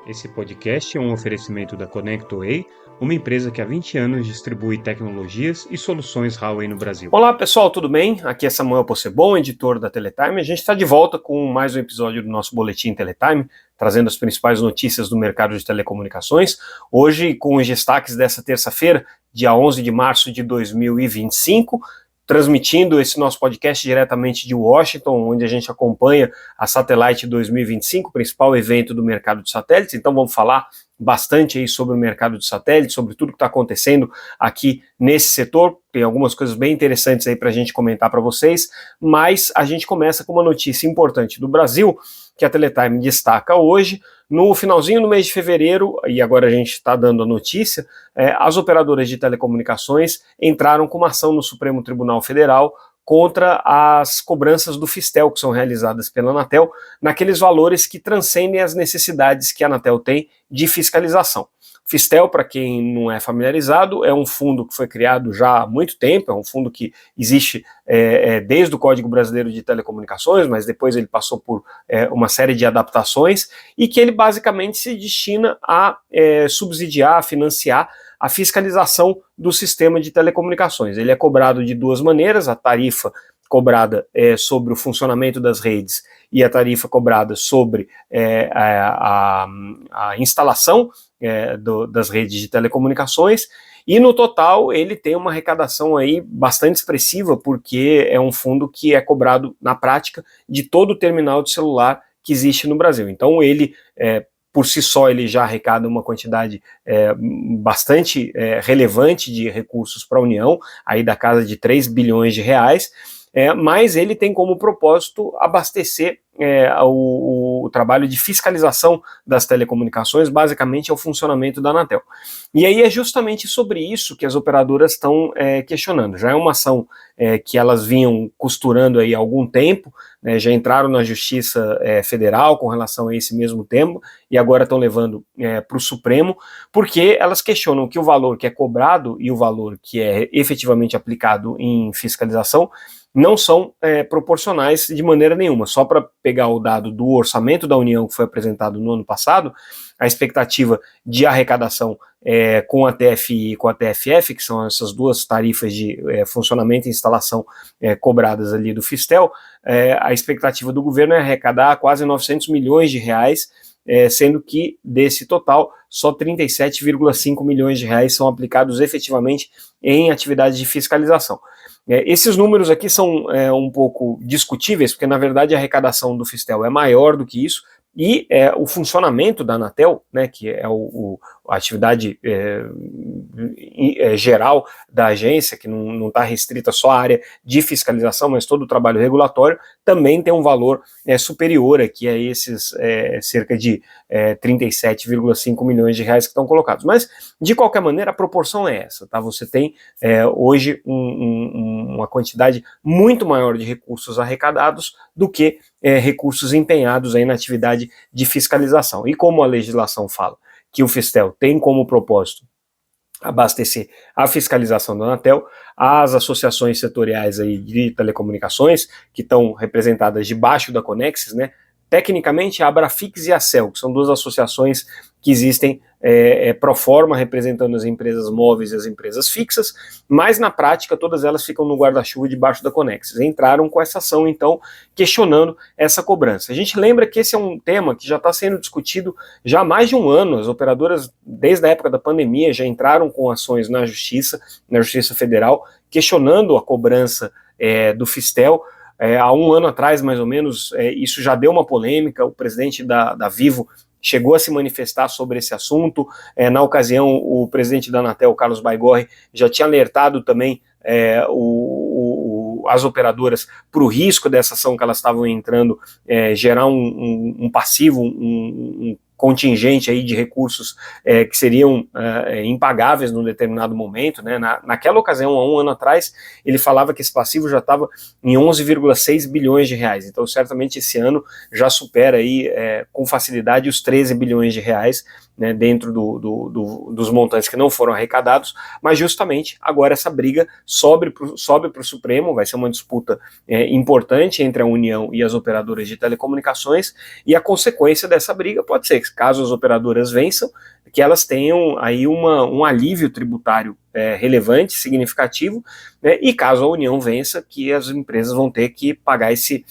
Esse podcast é um oferecimento da ConnectWay, uma empresa que há 20 anos distribui tecnologias e soluções Huawei no Brasil. Olá pessoal, tudo bem? Aqui é Samuel Possebon, editor da Teletime. A gente está de volta com mais um episódio do nosso Boletim Teletime, trazendo as principais notícias do mercado de telecomunicações. Hoje com os destaques dessa terça-feira, dia 11 de março de 2025, transmitindo esse nosso podcast diretamente de Washington, onde a gente acompanha a Satellite 2025, o principal evento do mercado de satélites. Então vamos falar bastante aí sobre o mercado de satélites, sobre tudo que está acontecendo aqui nesse setor. Tem algumas coisas bem interessantes aí para a gente comentar para vocês, mas a gente começa com uma notícia importante do Brasil, que a Teletime destaca hoje. No finalzinho do mês de fevereiro, e agora a gente está dando a notícia, as operadoras de telecomunicações entraram com uma ação no Supremo Tribunal Federal contra as cobranças do Fistel, que são realizadas pela Anatel, naqueles valores que transcendem as necessidades que a Anatel tem de fiscalização. Fistel, para quem não é familiarizado, é um fundo que foi criado já há muito tempo, é um fundo que existe desde o Código Brasileiro de Telecomunicações, mas depois ele passou por uma série de adaptações, e que ele basicamente se destina a subsidiar, a financiar a fiscalização do sistema de telecomunicações. Ele é cobrado de duas maneiras: a tarifa cobrada sobre o funcionamento das redes e a tarifa cobrada sobre a instalação das redes de telecomunicações, e no total ele tem uma arrecadação aí bastante expressiva, porque é um fundo que é cobrado na prática de todo o terminal de celular que existe no Brasil. Então ele, por si só, ele já arrecada uma quantidade bastante relevante de recursos para a União, aí da casa de 3 bilhões de reais, mas ele tem como propósito abastecer o trabalho de fiscalização das telecomunicações, basicamente é o funcionamento da Anatel. E aí é justamente sobre isso que as operadoras estão questionando. Já é uma ação que elas vinham costurando aí há algum tempo, já entraram na Justiça Federal com relação a esse mesmo tema, e agora estão levando para o Supremo, porque elas questionam que o valor que é cobrado e o valor que é efetivamente aplicado em fiscalização não são proporcionais de maneira nenhuma. Só para pegar o dado do orçamento da União que foi apresentado no ano passado, a expectativa de arrecadação com a TFI e com a TFF, que são essas duas tarifas de funcionamento e instalação cobradas ali do Fistel, a expectativa do governo é arrecadar quase 900 milhões de reais, sendo que desse total só 37,5 milhões de reais são aplicados efetivamente em atividades de fiscalização. Esses números aqui são um pouco discutíveis, porque na verdade a arrecadação do Fistel é maior do que isso, e o funcionamento da Anatel, né, que é a atividade geral da agência, que não está restrita só à área de fiscalização, mas todo o trabalho regulatório, também tem um valor superior aqui a esses cerca de 37,5 milhões de reais que estão colocados. Mas, de qualquer maneira, a proporção é essa, tá? Você tem hoje uma quantidade muito maior de recursos arrecadados do que recursos empenhados aí na atividade de fiscalização. E como a legislação fala que o Fistel tem como propósito abastecer a fiscalização da Anatel, as associações setoriais aí de telecomunicações, que estão representadas debaixo da Conexis, né, tecnicamente a Abrafix e a CEL, que são duas associações que existem pro forma, representando as empresas móveis e as empresas fixas, mas na prática todas elas ficam no guarda-chuva debaixo da Conexis. Entraram com essa ação, então, questionando essa cobrança. A gente lembra que esse é um tema que já está sendo discutido já há mais de um ano. As operadoras, desde a época da pandemia, já entraram com ações na Justiça Federal, questionando a cobrança do Fistel. Há um ano atrás, mais ou menos, isso já deu uma polêmica. O presidente da Vivo chegou a se manifestar sobre esse assunto. Na ocasião, o presidente da Anatel, Carlos Baigorre, já tinha alertado também as operadoras para o risco dessa ação que elas estavam entrando gerar um passivo, um contingente aí de recursos que seriam impagáveis num determinado momento, né? Naquela ocasião, há um ano atrás, ele falava que esse passivo já estava em 11,6 bilhões de reais. Então, certamente, esse ano já supera aí com facilidade os 13 bilhões de reais, né, dentro dos montantes que não foram arrecadados, mas justamente agora essa briga sobe para o Supremo. Vai ser uma disputa importante entre a União e as operadoras de telecomunicações, e a consequência dessa briga pode ser que caso as operadoras vençam, que elas tenham aí um alívio tributário relevante, significativo, né, e caso a União vença, que as empresas vão ter que pagar esse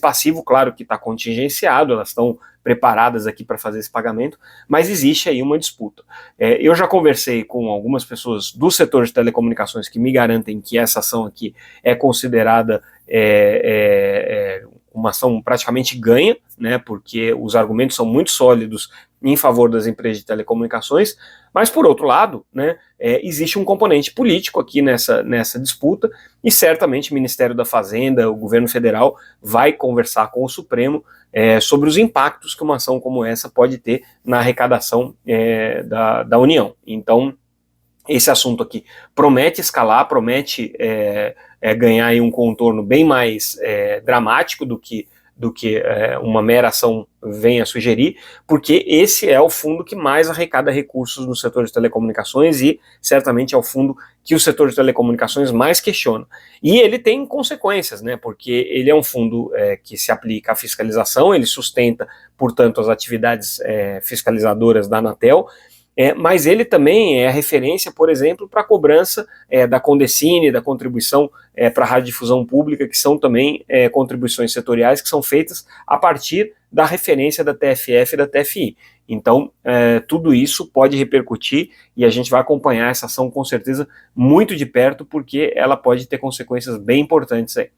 passivo, claro que está contingenciado, elas estão preparadas aqui para fazer esse pagamento, mas existe aí uma disputa. Eu já conversei com algumas pessoas do setor de telecomunicações que me garantem que essa ação aqui é considerada uma ação praticamente ganha, né, porque os argumentos são muito sólidos em favor das empresas de telecomunicações, mas por outro lado, né, existe um componente político aqui nessa disputa, e certamente o Ministério da Fazenda, o governo federal, vai conversar com o Supremo sobre os impactos que uma ação como essa pode ter na arrecadação da União. Então, esse assunto aqui promete escalar, promete ganhar aí um contorno bem mais dramático do que uma mera ação venha a sugerir, porque esse é o fundo que mais arrecada recursos no setor de telecomunicações e certamente é o fundo que o setor de telecomunicações mais questiona. E ele tem consequências, né, porque ele é um fundo que se aplica à fiscalização, ele sustenta, portanto, as atividades fiscalizadoras da Anatel, mas ele também é a referência, por exemplo, para a cobrança da Condecine, da contribuição para a radiodifusão pública, que são também contribuições setoriais que são feitas a partir da referência da TFF e da TFI. Então, tudo isso pode repercutir e a gente vai acompanhar essa ação com certeza muito de perto, porque ela pode ter consequências bem importantes aí.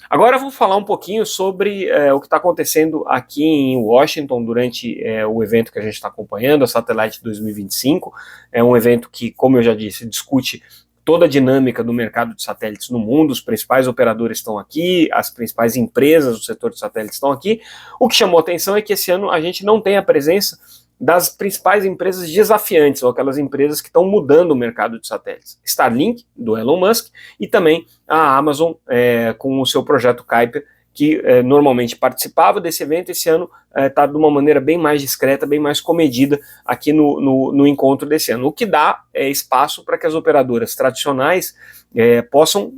Agora eu vou falar um pouquinho sobre o que está acontecendo aqui em Washington durante o evento que a gente está acompanhando, a Satellite 2025. É um evento que, como eu já disse, discute toda a dinâmica do mercado de satélites no mundo, os principais operadores estão aqui, as principais empresas do setor de satélites estão aqui. O que chamou a atenção é que esse ano a gente não tem a presença das principais empresas desafiantes, ou aquelas empresas que estão mudando o mercado de satélites. Starlink, do Elon Musk, e também a Amazon com o seu projeto Kuiper, que normalmente participava desse evento, esse ano está de uma maneira bem mais discreta, bem mais comedida aqui no encontro desse ano, o que dá espaço para que as operadoras tradicionais possam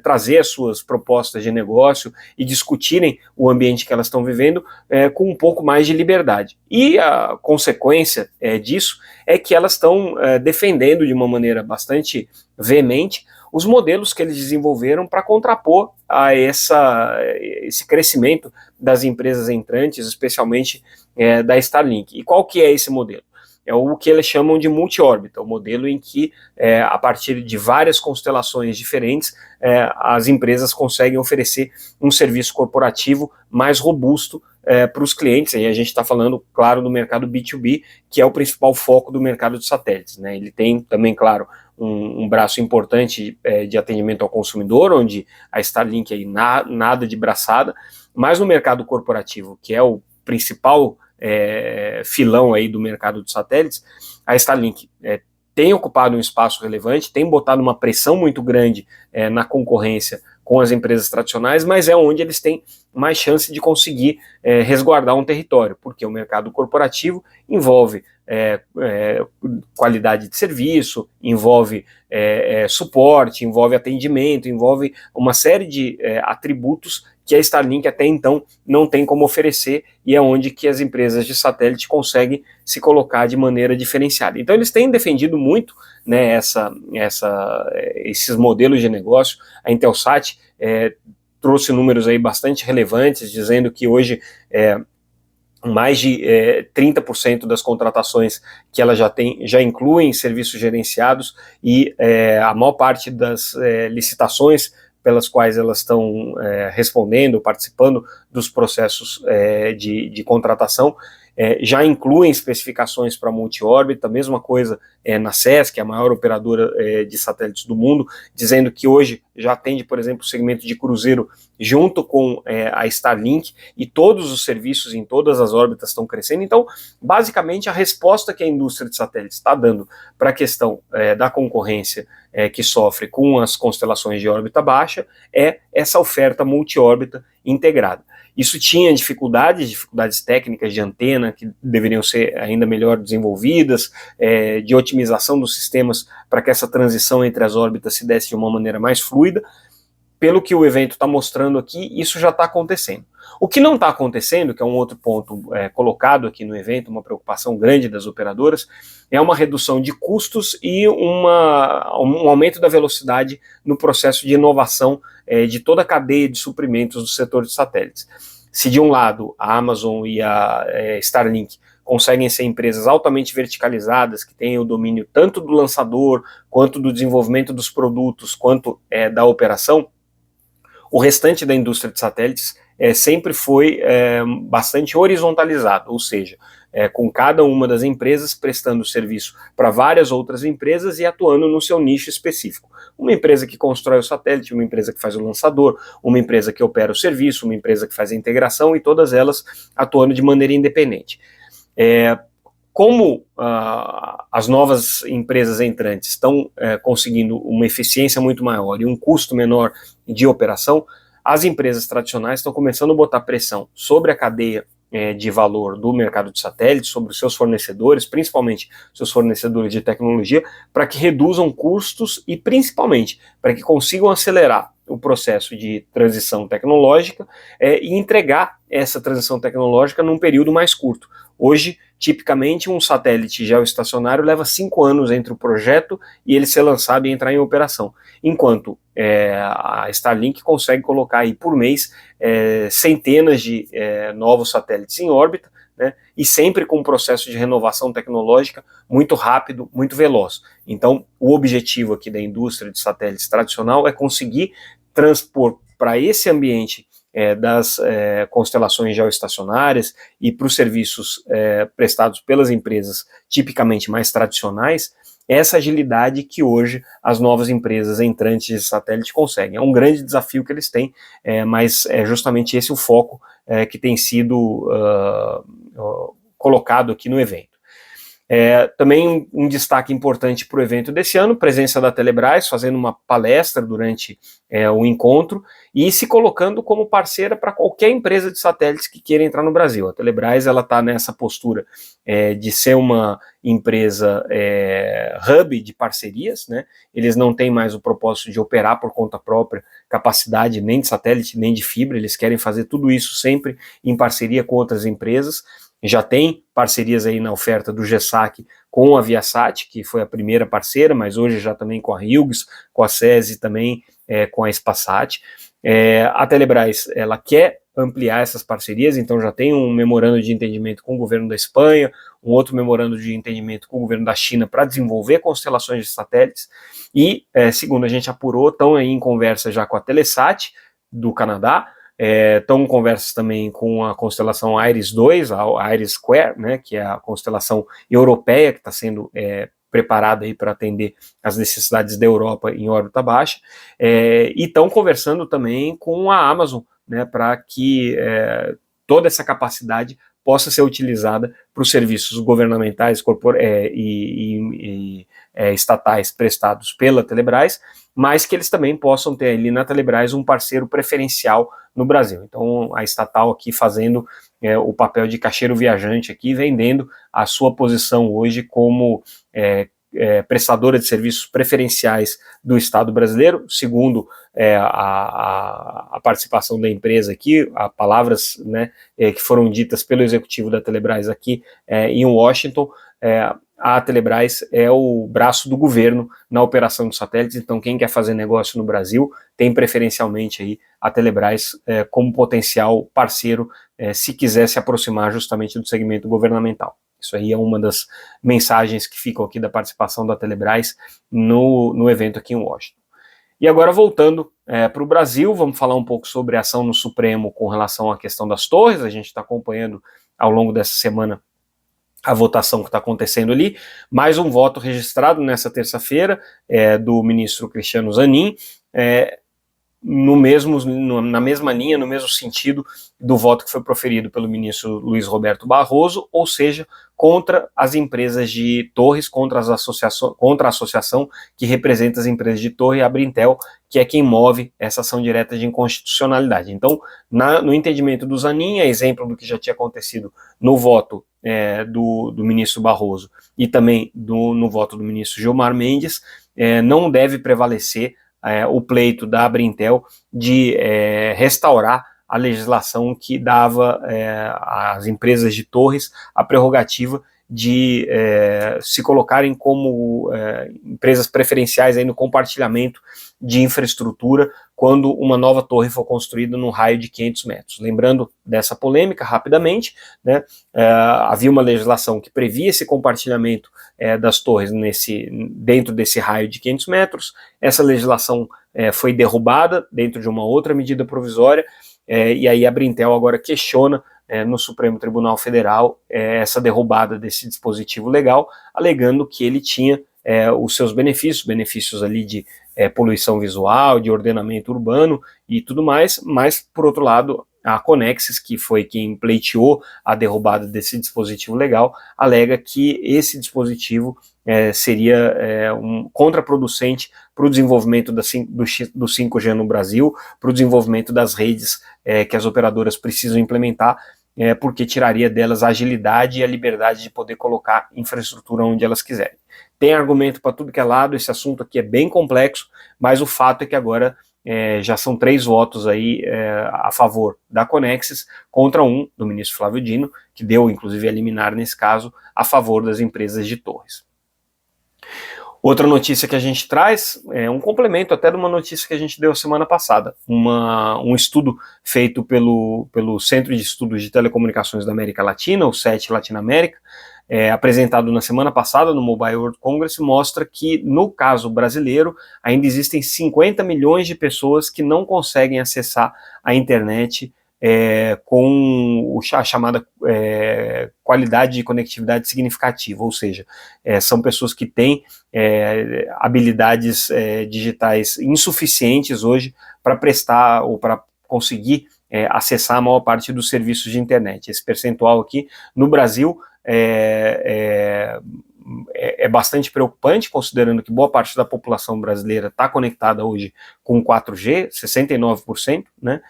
trazer as suas propostas de negócio e discutirem o ambiente que elas estão vivendo com um pouco mais de liberdade. E a consequência disso é que elas estão defendendo de uma maneira bastante veemente os modelos que eles desenvolveram para contrapor a esse crescimento das empresas entrantes, especialmente da Starlink. E qual que é esse modelo? É o que eles chamam de multi-órbita, o modelo em que, a partir de várias constelações diferentes, as empresas conseguem oferecer um serviço corporativo mais robusto para os clientes. E a gente está falando, claro, do mercado B2B, que é o principal foco do mercado de satélites, né? Ele tem também, claro, um braço importante de atendimento ao consumidor, onde a Starlink aí nada de braçada, mas no mercado corporativo, que é o principal filão aí do mercado de satélites, a Starlink tem ocupado um espaço relevante, tem botado uma pressão muito grande na concorrência com as empresas tradicionais, mas é onde eles têm mais chance de conseguir resguardar um território, porque o mercado corporativo envolve qualidade de serviço, envolve suporte, envolve atendimento, envolve uma série de atributos que a Starlink até então não tem como oferecer, e é onde que as empresas de satélite conseguem se colocar de maneira diferenciada. Então eles têm defendido muito, né, esses modelos de negócio. A Intelsat trouxe números aí bastante relevantes, dizendo que hoje mais de 30% das contratações que ela já tem já incluem serviços gerenciados, e a maior parte das licitações pelas quais elas estão respondendo, participando dos processos de contratação, já incluem especificações para multi-órbita. A mesma coisa na SES, que é a maior operadora de satélites do mundo, dizendo que hoje já atende, por exemplo, o segmento de cruzeiro junto com a Starlink, e todos os serviços em todas as órbitas estão crescendo. Então, basicamente, a resposta que a indústria de satélites está dando para a questão da concorrência que sofre com as constelações de órbita baixa é essa oferta multi-órbita integrada. Isso tinha dificuldades técnicas de antena que deveriam ser ainda melhor desenvolvidas, de otimização dos sistemas para que essa transição entre as órbitas se desse de uma maneira mais fluida, pelo que o evento está mostrando aqui, isso já está acontecendo. O que não está acontecendo, que é um outro ponto colocado aqui no evento, uma preocupação grande das operadoras, é uma redução de custos e um aumento da velocidade no processo de inovação de toda a cadeia de suprimentos do setor de satélites. Se de um lado a Amazon e a Starlink conseguem ser empresas altamente verticalizadas, que têm o domínio tanto do lançador, quanto do desenvolvimento dos produtos, quanto da operação, o restante da indústria de satélites sempre foi bastante horizontalizado, ou seja, com cada uma das empresas prestando serviço para várias outras empresas e atuando no seu nicho específico. Uma empresa que constrói o satélite, uma empresa que faz o lançador, uma empresa que opera o serviço, uma empresa que faz a integração e todas elas atuando de maneira independente. Como as novas empresas entrantes estão conseguindo uma eficiência muito maior e um custo menor de operação, as empresas tradicionais estão começando a botar pressão sobre a cadeia de valor do mercado de satélites, sobre os seus fornecedores, principalmente seus fornecedores de tecnologia, para que reduzam custos e principalmente para que consigam acelerar o processo de transição tecnológica e entregar essa transição tecnológica num período mais curto. Hoje, tipicamente, um satélite geoestacionário leva 5 anos entre o projeto e ele ser lançado e entrar em operação, enquanto a Starlink consegue colocar aí por mês centenas de novos satélites em órbita, né, e sempre com um processo de renovação tecnológica muito rápido, muito veloz. Então, o objetivo aqui da indústria de satélites tradicional é conseguir transpor para esse ambiente das constelações geoestacionárias e para os serviços prestados pelas empresas tipicamente mais tradicionais, essa agilidade que hoje as novas empresas entrantes de satélite conseguem. É um grande desafio que eles têm, mas é justamente esse o foco que tem sido colocado aqui no evento. Também um destaque importante para o evento desse ano, presença da Telebrás fazendo uma palestra durante o encontro e se colocando como parceira para qualquer empresa de satélites que queira entrar no Brasil. A Telebrás está nessa postura de ser uma empresa hub de parcerias, né? Eles não têm mais o propósito de operar por conta própria capacidade nem de satélite nem de fibra, eles querem fazer tudo isso sempre em parceria com outras empresas. Já tem parcerias aí na oferta do GESAC com a Viasat, que foi a primeira parceira, mas hoje já também com a Hughes, com a SESI e também com a Spasat. A Telebrás, ela quer ampliar essas parcerias, então já tem um memorando de entendimento com o governo da Espanha, um outro memorando de entendimento com o governo da China para desenvolver constelações de satélites, e, segundo a gente apurou, estão aí em conversa já com a Telesat, do Canadá, estão em conversas também com a constelação IRIS-2, a IRIS-Square, né, que é a constelação europeia que está sendo preparada aí para atender as necessidades da Europa em órbita baixa, e estão conversando também com a Amazon, né, para que toda essa capacidade possa ser utilizada para os serviços governamentais e estatais prestados pela Telebrás, mas que eles também possam ter ali na Telebrás um parceiro preferencial no Brasil. Então, a estatal aqui fazendo o papel de caixeiro viajante aqui, vendendo a sua posição hoje como prestadora de serviços preferenciais do Estado brasileiro, segundo a participação da empresa aqui, palavras, né, que foram ditas pelo executivo da Telebrás aqui em Washington. A Telebrás é o braço do governo na operação de satélites, então quem quer fazer negócio no Brasil tem preferencialmente aí a Telebrás como potencial parceiro se quiser se aproximar justamente do segmento governamental. Isso aí é uma das mensagens que ficam aqui da participação da Telebrás no evento aqui em Washington. E agora voltando para o Brasil, vamos falar um pouco sobre a ação no Supremo com relação à questão das torres. A gente está acompanhando ao longo dessa semana a votação que está acontecendo ali, mais um voto registrado nessa terça-feira do ministro Cristiano Zanin, na mesma linha, no mesmo sentido do voto que foi proferido pelo ministro Luiz Roberto Barroso, ou seja, contra as empresas de torres, contra a associação que representa as empresas de torre, a Brintel, que é quem move essa ação direta de inconstitucionalidade. Então, no entendimento do Zanin, a exemplo do que já tinha acontecido no voto do ministro Barroso e também no voto do ministro Gilmar Mendes, não deve prevalecer o pleito da Abrintel de restaurar a legislação que dava às empresas de torres a prerrogativa de se colocarem como empresas preferenciais aí no compartilhamento de infraestrutura quando uma nova torre for construída no raio de 500 metros. Lembrando dessa polêmica, rapidamente, né, havia uma legislação que previa esse compartilhamento das torres dentro desse raio de 500 metros. Essa legislação foi derrubada dentro de uma outra medida provisória, e aí a Abrintel agora questiona no Supremo Tribunal Federal essa derrubada desse dispositivo legal, alegando que ele tinha os seus benefícios ali de poluição visual, de ordenamento urbano e tudo mais, mas, por outro lado, a Conexis, que foi quem pleiteou a derrubada desse dispositivo legal, alega que esse dispositivo seria contraproducente para o desenvolvimento do 5G no Brasil, para o desenvolvimento das redes que as operadoras precisam implementar, porque tiraria delas a agilidade e a liberdade de poder colocar infraestrutura onde elas quiserem. Tem argumento para tudo que é lado, esse assunto aqui é bem complexo, mas o fato é que agora já são 3 votos aí a favor da Conexis contra um do ministro Flávio Dino, que deu inclusive a liminar nesse caso, a favor das empresas de torres. Outra notícia que a gente traz é um complemento até de uma notícia que a gente deu semana passada. Um estudo feito pelo Centro de Estudos de Telecomunicações da América Latina, o CET Latinoamérica, apresentado na semana passada no Mobile World Congress, mostra que, no caso brasileiro, ainda existem 50 milhões de pessoas que não conseguem acessar a internet com a chamada qualidade de conectividade significativa, ou seja, são pessoas que têm habilidades digitais insuficientes hoje para prestar ou para conseguir acessar a maior parte dos serviços de internet. Esse percentual aqui no Brasil é bastante preocupante, considerando que boa parte da população brasileira está conectada hoje com 4G, 69%, né?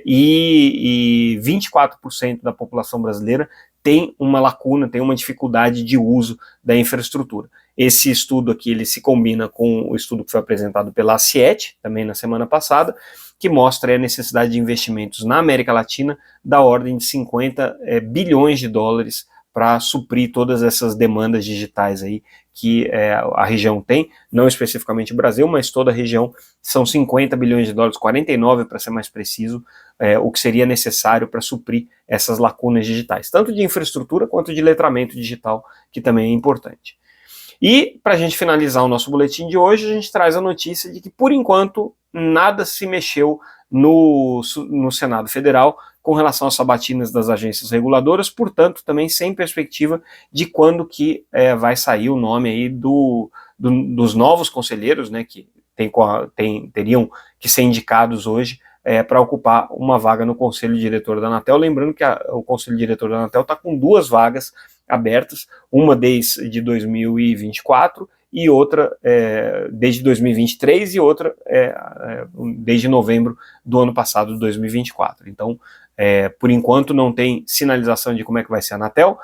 E 24% da população brasileira tem uma lacuna, tem uma dificuldade de uso da infraestrutura. Esse estudo aqui, ele se combina com o estudo que foi apresentado pela ACIET, também na semana passada, que mostra a necessidade de investimentos na América Latina da ordem de 50 bilhões de dólares para suprir todas essas demandas digitais aí que a região tem, não especificamente o Brasil, mas toda a região. São 50 bilhões de dólares, 49 para ser mais preciso, o que seria necessário para suprir essas lacunas digitais, tanto de infraestrutura quanto de letramento digital, que também é importante. E, para a gente finalizar o nosso boletim de hoje, a gente traz a notícia de que, por enquanto, nada se mexeu no Senado Federal com relação às sabatinas das agências reguladoras, portanto, também sem perspectiva de quando que vai sair o nome aí dos novos conselheiros, né, que teriam que ser indicados hoje para ocupar uma vaga no Conselho Diretor da Anatel. Lembrando que o Conselho Diretor da Anatel está com 2 vagas abertas, uma desde 2024 e outra desde 2023 e outra desde novembro do ano passado, de 2024. Então, por enquanto, não tem sinalização de como é que vai ser a Anatel,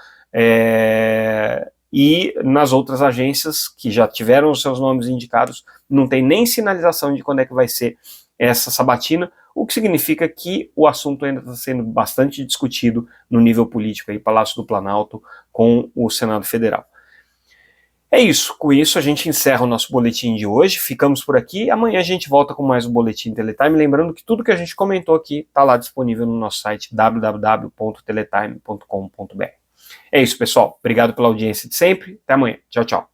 e nas outras agências que já tiveram os seus nomes indicados, não tem nem sinalização de quando é que vai ser essa sabatina, o que significa que o assunto ainda está sendo bastante discutido no nível político, aí, Palácio do Planalto com o Senado Federal. É isso, com isso a gente encerra o nosso boletim de hoje, ficamos por aqui, amanhã a gente volta com mais um Boletim Teletime, lembrando que tudo que a gente comentou aqui está lá disponível no nosso site www.teletime.com.br. É isso, pessoal, obrigado pela audiência de sempre, até amanhã, tchau, tchau.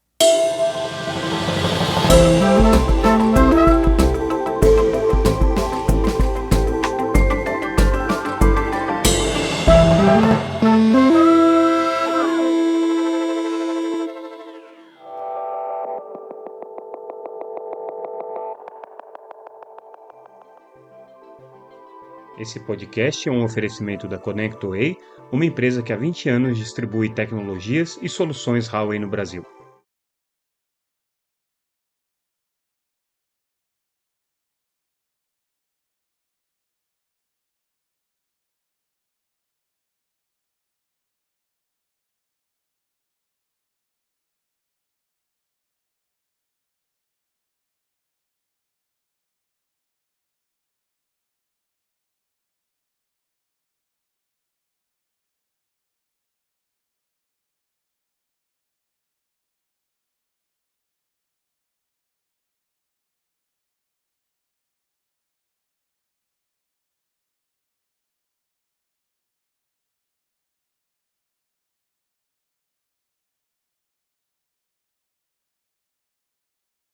Esse podcast é um oferecimento da ConnectWay, uma empresa que há 20 anos distribui tecnologias e soluções Huawei no Brasil.